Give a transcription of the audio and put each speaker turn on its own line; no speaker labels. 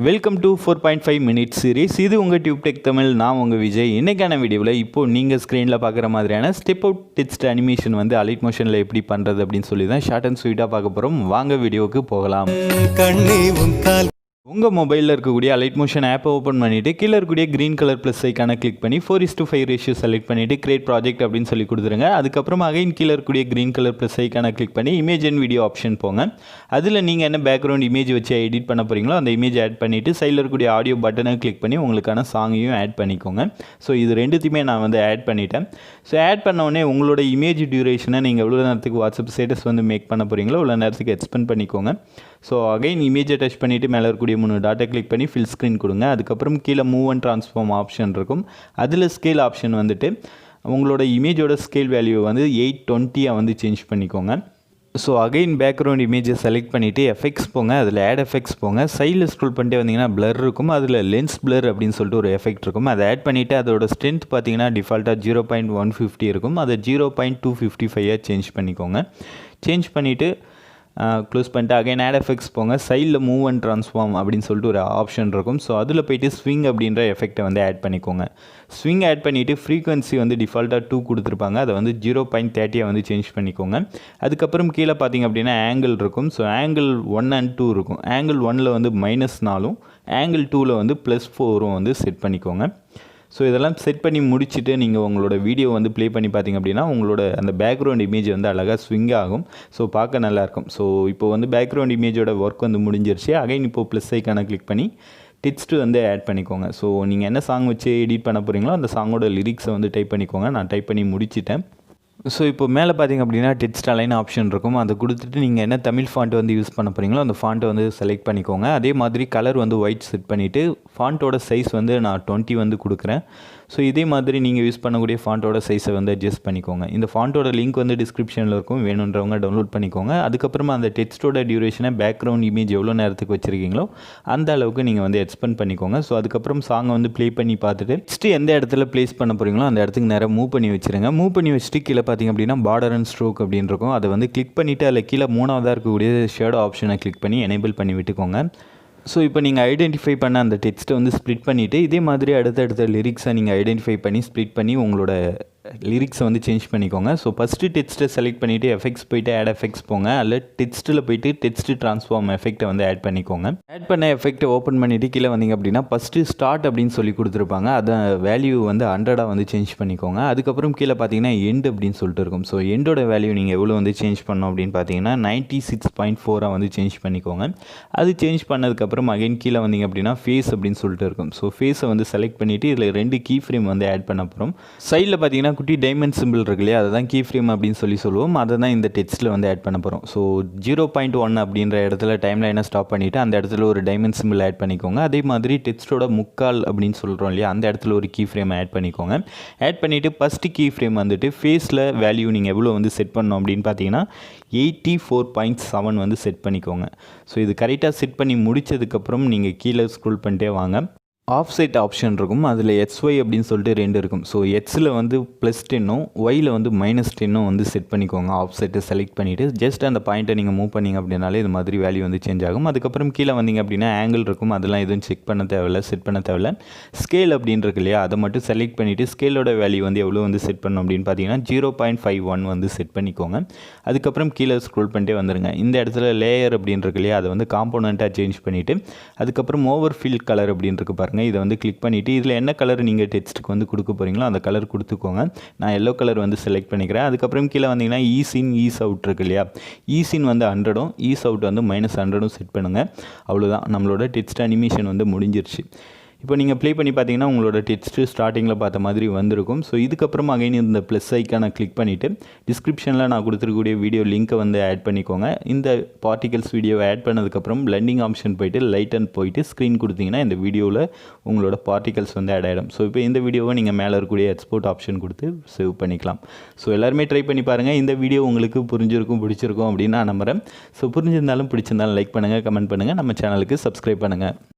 Welcome to 4.5 minute series. இது உங்கள் டியூப்டெக் தமிழ். நான் உங்கள் விஜய். இன்றைக்கான வீடியோவில் இப்போது நீங்கள் ஸ்க்ரீனில் பார்க்குற மாதிரியான ஸ்டெப் அவுட் டெக்ஸ்ட் அனிமேஷன் வந்து அலைட் மோஷனில் எப்படி பண்ணுறது அப்படின்னு சொல்லி தான் ஷார்ட் அண்ட் ஸ்வீட்டாக பார்க்க போகிறோம். வாங்க வீடியோவுக்கு போகலாம். உங்கள் மொபைலில் இருக்கக்கூடிய அலைட் மோஷன் ஆப்பை ஓப்பன் பண்ணிவிட்டு கீழே இருக்கக்கூடிய க்ரீன் கலர் ப்ளஸ் ஐக்கான கிளிக் பண்ணி 4:5 ரேஷியோ செலக்ட் பண்ணிவிட்டு கிரியேட் ப்ராஜெக்ட் அப்படின்னு சொல்லி கொடுத்துருங்க. அதுக்கப்புறம் அகைன் கீழே இருக்கக்கூடிய க்ரீன் கலர் ப்ளஸ் ஐக்கான கிளிக் பண்ணி இமேஜ் அண்ட் வீடியோ ஆப்ஷன் போங்க. அதில் நீங்கள் என்ன பேக்ரவுண்ட் இமேஜ் வச்சு எடிட் பண்ண போகிறீங்களோ அந்த இமேஜ் ஆட் பண்ணிவிட்டு சைடில் இருக்கக்கூடிய ஆடியோ பட்டனை கிளிக் பண்ணி உங்களுக்கான சாங்கையும் ஆட் பண்ணிக்கோங்க. ஸோ இது ரெண்டுத்தையுமே நான் வந்து ஆட் பண்ணிட்டேன். ஸோ ஆட் பண்ணோடனே உங்களோட இமேஜ் டியூரேஷனை நீங்கள் எவ்வளோ நேரத்துக்கு வாட்ஸ்அப் ஸ்டேட்டஸ் வந்து மேக் பண்ண போகிறீங்களோ அவ்வளோ நேரத்துக்கு எக்ஸ்பெண்ட் பண்ணிக்கோங்க. ஸோ அகைன் இமேஜை டச் பண்ணிவிட்டு மேலே இருக்கக்கூடிய 3 டாட்டை கிளிக் பண்ணி ஃபில் ஸ்க்ரீன் கொடுங்க. அதுக்கப்புறம் கீழே மூவ் அண்ட் ட்ரான்ஸ்ஃபார்ம் ஆப்ஷன் இருக்கும். அதில் ஸ்கேல் ஆப்ஷன் வந்துட்டு உங்களோட இமேஜோட ஸ்கேல் வேல்யூ வந்து 820 வந்து சேஞ்ச் பண்ணிக்கோங்க. ஸோ அகைன் பேக்ரவுண்ட் இமேஜை செலக்ட் பண்ணிவிட்டு எஃபெக்ட்ஸ் போங்க. அதில் ஆட் எஃபெக்ட்ஸ் போங்க. சைடில் ஸ்க்ரோல் பண்ணிட்டு வந்தீங்கன்னா பிளர் இருக்கும். அதில் லென்ஸ் பிளர் அப்படின்னு சொல்லிட்டு ஒரு எஃபெக்ட் இருக்கும். அதை ஆட் பண்ணிவிட்டு அதோட ஸ்ட்ரென்த் பார்த்தீங்கன்னா டிஃபால்ட்டாக 0.150 இருக்கும். அதை 0.255 சேஞ்ச் பண்ணிக்கோங்க. சேஞ்ச் பண்ணிவிட்டு க்ளோஸ் பண்ணிட்டு அகைன் ஆட் எஃபெக்ட்ஸ் போங்க. சைடில் மூவ் அண்ட் ட்ரான்ஸ்ஃபார்ம் அப்படின்னு சொல்லிட்டு ஒரு ஆப்ஷன் இருக்கும். ஸோ அதில் போய்ட்டு ஸ்விங் அப்படின்ற எஃபெக்டை வந்து ஆட் பண்ணிக்கோங்க. ஸ்விங் ஆட் பண்ணிவிட்டு ஃப்ரீக்வன்சி வந்து டிஃபால்ட்டாக 2 கொடுத்துருப்பாங்க. அதை வந்து 0.30 வந்து சேஞ்ச் பண்ணிக்கோங்க. அதுக்கப்புறம் கீழே பார்த்தீங்க அப்படின்னா ஆங்கிள் இருக்கும். ஸோ ஆங்கிள் 1 and 2 இருக்கும். ஆங்கிள் 1 வந்து -4, ஆங்கிள் 2 வந்து +4 வந்து செட் பண்ணிக்கோங்க. ஸோ இதெல்லாம் செட் பண்ணி முடிச்சுட்டு நீங்கள் உங்களோட வீடியோ வந்து ப்ளே பண்ணி பார்த்தீங்க அப்படின்னா உங்களோட அந்த பேக்ரவுண்ட் இமேஜ் வந்து அழகாக ஸ்விங் ஆகும். ஸோ பார்க்க நல்லாயிருக்கும். ஸோ இப்போ வந்து பேக்ரவுண்ட் இமேஜோட ஒர்க் வந்து முடிஞ்சிருச்சு. அகைன் இப்போது ப்ளஸ் ஐக்கான கிளிக் பண்ணி டெக்ஸ்ட்டு வந்து ஆட் பண்ணிக்கோங்க. ஸோ நீங்கள் என்ன சாங் வச்சு எடிட் பண்ண போகிறீங்களோ அந்த சாங்கோட லிரிக்ஸை வந்து டைப் பண்ணிக்கோங்க. நான் டைப் பண்ணி முடிச்சிட்டேன். ஸோ இப்போ மேலே பார்த்தீங்க அப்படின்னா டெக்ஸ்ட் அலைன் ஆப்ஷன் இருக்கும். அதை கொடுத்துட்டு நீங்கள் என்ன தமிழ் ஃபாண்ட் வந்து யூஸ் பண்ண போகிறீங்களோ அந்த ஃபாண்ட்டை வந்து செலக்ட் பண்ணிக்கோங்க. அதே மாதிரி கலர் வந்து ஒயிட் செட் பண்ணிவிட்டு ஃபாண்ட்டோட சைஸ் வந்து நான் 20 வந்து கொடுக்குறேன். ஸோ இதே மாதிரி நீங்கள் யூஸ் பண்ணக்கூடிய ஃபாண்ட்டோட சைஸை வந்து அட்ஜஸ்ட் பண்ணிக்கோங்க. இந்த ஃபாண்ட்டோட லிங்க் வந்து டிஸ்கிரிப்ஷனில் இருக்கும். வேணுன்றவங்க டவுன்லோட் பண்ணிக்கோங்க. அதுக்கப்புறமா அந்த டெக்ஸ்ட்டோட டியூரேஷனை பேக்ரவுண்ட் இமேஜ் எவ்வளோ நேரத்துக்கு வச்சுருக்கீங்களோ அந்த அளவுக்கு நீங்கள் வந்து எக்ஸ்பெண்ட் பண்ணிக்கோங்க. ஸோ அதுக்கப்புறம் சாங்கை வந்து ப்ளே பண்ணி பார்த்துட்டு நெக்ஸ்ட்டு எந்த இடத்துல ப்ளேஸ் பண்ண போகிறீங்களோ அந்த இடத்துக்கு நேராக மூவ் பண்ணி வச்சுருங்க. மூவ் பண்ணி வச்சுட்டு கீழே பார்த்தீங்க அப்படின்னா பார்டர் அண்ட் ஸ்ட்ரோக் அப்படின்னு இருக்கும். அதை வந்து கிளிக் பண்ணிவிட்டு அதில் கீழே 3ஆவதாக இருக்கக்கூடிய ஷேடோ ஆப்ஷனை கிளிக் பண்ணி எனேபிள் பண்ணி விட்டுக்கோங்க. ஸோ இப்போ நீங்கள் ஐடென்டிஃபை பண்ண அந்த டெக்ஸ்ட்டை வந்து ஸ்ப்ளிட் பண்ணிவிட்டு இதே மாதிரி அடுத்தடுத்த லிரிக்ஸை நீங்கள் ஐடென்டிஃபை பண்ணி ஸ்ப்ளிட் பண்ணி உங்களோட லிரிக்ஸை வந்து சேஞ்ச் பண்ணிக்கோங்க. ஸோ ஃபஸ்ட்டு டெக்ஸ்ட்டை செலக்ட் பண்ணிவிட்டு எஃபெக்ட்ஸ் போய்ட்டு ஆட் எஃபெக்ட்ஸ் போங்க. அதில் டெக்ஸ்ட்டில் போய்ட்டு டெக்ஸ்ட் ட்ரான்ஸ்ஃபார்ம் எஃபெக்ட்டை வந்து ஆட் பண்ணிக்கோங்க. ஆட் பண்ண எஃபெக்ட்டை ஓப்பன் பண்ணிவிட்டு கீழே வந்தீங்க அப்படின்னா ஃபஸ்ட்டு ஸ்டார்ட் அப்படின்னு சொல்லி கொடுத்துருப்பாங்க. அதை வேல்யூ வந்து 100 வந்து சேஞ்ச் பண்ணிக்கோங்க. அதுக்கப்புறம் கீழே பார்த்தீங்கன்னா எண்ட் அப்படின்னு சொல்லிட்டு இருக்கும். ஸோ எண்டோட வேல்யூ நீங்கள் எவ்வளோ வந்து சேஞ்ச் பண்ணோம் அப்படின்னு பார்த்தீங்கன்னா 96.4 வந்து சேஞ்ச் பண்ணிக்கோங்க. அது சேஞ்ச் பண்ணதுக்கப்புறம் அகைன் கீழே வந்தீங்க அப்படின்னா ஃபேஸ் அப்படின்னு சொல்லிட்டு இருக்கும். ஸோ ஃபேஸை வந்து செலக்ட் பண்ணிவிட்டு இதில் 2 கீ ஃப்ரேம் வந்து ஆட் பண்ண போகிறோம். சைடில் பார்த்தீங்கன்னா குட்டி டைமண்ட் சிம்பிள் இருக்கு இல்லையா, அதை தான் கீ ஃப்ரேம் அப்படின்னு சொல்லுவோம். அதை தான் இந்த டெக்ஸ்ட்டில் வந்து ஆட் பண்ண போகிறோம். ஸோ 0.1 அப்படின்ற இடத்துல டைம் லைனை ஸ்டாப் பண்ணிவிட்டு அந்த இடத்துல ஒரு டைமண்ட் சிம்பிள் ஆட் பண்ணிக்கோங்க. அதே மாதிரி டெக்ஸ்ட்டோட முக்கால் அப்படின்னு சொல்கிறோம் இல்லையா, அந்த இடத்துல ஒரு கீ ஃப்ரேம் ஆட் பண்ணிக்கோங்க. ஆட் பண்ணிவிட்டு ஃபஸ்ட்டு கீ ஃப்ரேம் வந்துட்டு ஃபேஸில் வேல்யூ நீங்கள் எவ்வளோ வந்து செட் பண்ணணும் அப்படின்னு பார்த்தீங்கன்னா 84.7 வந்து செட் பண்ணிக்கோங்க. ஸோ இது கரெக்டாக செட் பண்ணி முடித்ததுக்கப்புறம் நீங்கள் கீழே ஸ்க்ரோல் பண்ணிட்டே வாங்க. ஆஃப்செட் ஆப்ஷன் இருக்கும். அதில் XY அப்படின்னு சொல்லிட்டு 2 இருக்கும். ஸோ எக்ஸில் வந்து +10 ஒயில் வந்து -10 வந்து செட் பண்ணிக்கோங்க. ஆஃப்செட்டை செலக்ட் பண்ணிவிட்டு ஜஸ்ட் அந்த பாயிண்ட்டை நீங்கள் மூவ் பண்ணிங்க அப்படின்னாலே இது மாதிரி வேல்யூ வந்து சேஞ்ச் ஆகும். அதுக்கப்புறம் கீழே வந்தீங்க அப்படின்னா ஆங்கிள் இருக்கும். அதெல்லாம் எதுவும் செக் பண்ண தேவையில்லை, செட் பண்ண தேவையில்லை. ஸ்கேல் அப்படின்னு இருக்கு இல்லையா, அதை மட்டும் செலக்ட் பண்ணிவிட்டு ஸ்கேலோட வேல்யூ வந்து எவ்வளோ வந்து செட் பண்ணணும் அப்படின்னு பார்த்தீங்கன்னா 0.51 வந்து செட் பண்ணிக்கோங்க. அதுக்கப்புறம் கீழே ஸ்க்ரோல் பண்ணிட்டே வந்துடுங்க. இந்த இடத்துல லேயர் அப்படின்னு இருக்கு இல்லையா, அதை வந்து காம்போனண்ட்டாக சேஞ்ச் பண்ணிவிட்டு அதுக்கப்புறம் ஓவர்ஃபில் கலர் அப்படின்னு இருக்கு பாருங்கள். இதை வந்து கிளிக் பண்ணிவிட்டு இதில் என்ன கலர் நீங்கள் டெக்ஸ்ட்டுக்கு வந்து கொடுக்க போகிறீங்களோ அந்த கலர் கொடுத்துக்கோங்க. நான் எல்லோ கலர் வந்து செலக்ட் பண்ணிக்கிறேன். அதுக்கப்புறம் கீழே வந்தீங்கன்னா ஈஸ் இன் ஈஸ் அவுட் இருக்கு இல்லையா, ஈஸ் இன் வந்து 100 ஈஸ் அவுட் வந்து -100 செட் பண்ணுங்கள். அவ்வளோதான், நம்மளோட டெக்ஸ்ட் அனிமேஷன் வந்து முடிஞ்சிருச்சு. இப்போ நீங்கள் ப்ளே பண்ணி பார்த்தீங்கன்னா உங்களோட டெக்ஸ்ட்டு ஸ்டார்டிங்கில் பார்த்த மாதிரி வந்திருக்கும். ஸோ இதுக்கப்புறம் அகைன் இந்த ப்ளஸ் ஐக்கானை கிளிக் பண்ணிவிட்டு டிஸ்கிரிப்ஷனில் நான் கொடுத்துருக்கக்கூடிய வீடியோ லிங்க்கை வந்து ஆட் பண்ணிக்கோங்க. இந்த பார்ட்டிகல்ஸ் வீடியோவை ஆட் பண்ணதுக்கப்புறம் பிளெண்டிங் ஆப்ஷன் போய்ட்டு லைட் அண்ட் போய்ட்டு ஸ்க்ரீன் கொடுத்தீங்கன்னா இந்த வீடியோவில் உங்களோட பார்ட்டிகல்ஸ் வந்து ஆட் ஆகிடும். ஸோ இப்போ இந்த வீடியோவை நீங்கள் மேலே இருக்கக்கூடிய எக்ஸ்போர்ட் ஆப்ஷன் கொடுத்து சேவ் பண்ணிக்கலாம். ஸோ எல்லாருமே ட்ரை பண்ணி பாருங்கள். இந்த வீடியோ உங்களுக்கு பிடிச்சிருக்கும் அப்படின்னு நான் நம்புகிறேன். ஸோ புரிஞ்சிருந்தாலும் பிடிச்சிருந்தாலும் லைக் பண்ணுங்கள், கமெண்ட் பண்ணுங்கள், நம்ம சேனலுக்கு சப்ஸ்கிரைப் பண்ணுங்கள்.